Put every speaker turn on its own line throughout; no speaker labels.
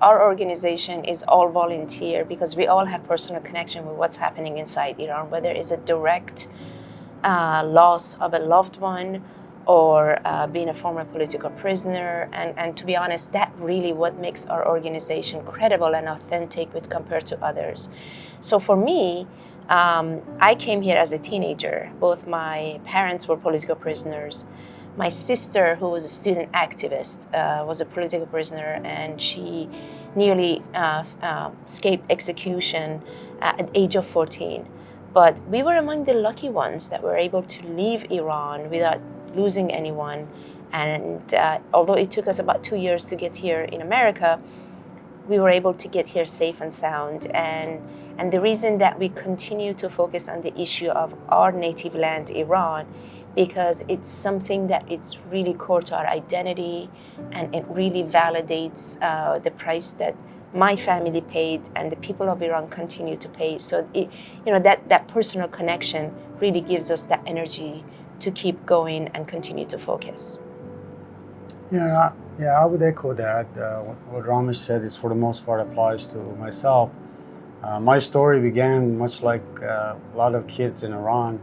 Our organization is all volunteer because we all have personal connection with what's happening inside Iran, whether it's a direct loss of a loved one or being a former political prisoner. And to be honest, that really what makes our organization credible and authentic with compared to others. So for me, I came here as a teenager. Both my parents were political prisoners. My sister, who was a student activist, was a political prisoner, and she nearly escaped execution at the age of 14. But we were among the lucky ones that were able to leave Iran without losing anyone. And although it took us about 2 years to get here in America, we were able to get here safe and sound. And the reason that we continue to focus on the issue of our native land, Iran, because it's something that it's really core to our identity, and it really validates the price that my family paid and the people of Iran continue to pay. So that personal connection really gives us that energy to keep going and continue to focus.
Yeah, I would echo that. What Ramesh said is for the most part applies to myself. My story began much like a lot of kids in Iran.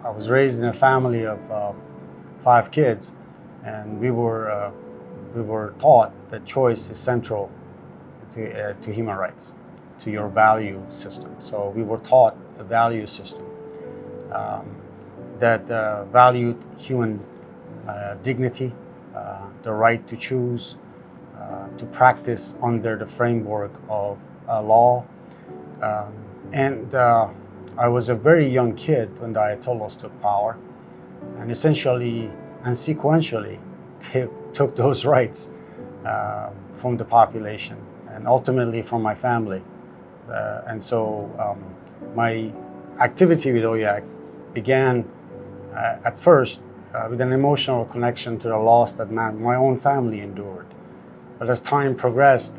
I was raised in a family of 5 kids, and we were taught that choice is central to human rights, to your value system. So we were taught a value system that valued human dignity, the right to choose, to practice under the framework of law. I was a very young kid when the Ayatollahs took power, and essentially and sequentially took those rights from the population and ultimately from my family. My activity with OIAC began at first with an emotional connection to the loss that my own family endured. But as time progressed,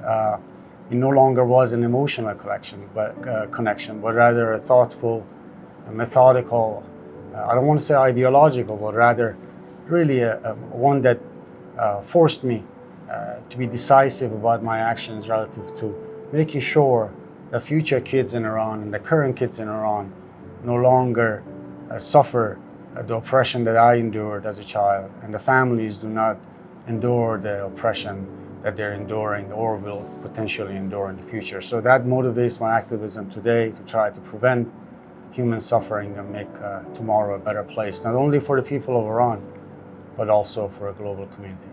it no longer was an emotional connection, but rather a thoughtful, methodical, I don't want to say ideological, but rather really one that forced me to be decisive about my actions relative to making sure the future kids in Iran and the current kids in Iran no longer suffer the oppression that I endured as a child, and the families do not endure the oppression that they're enduring or will potentially endure in the future. So that motivates my activism today to try to prevent human suffering and make tomorrow a better place, not only for the people of Iran, but also for a global community.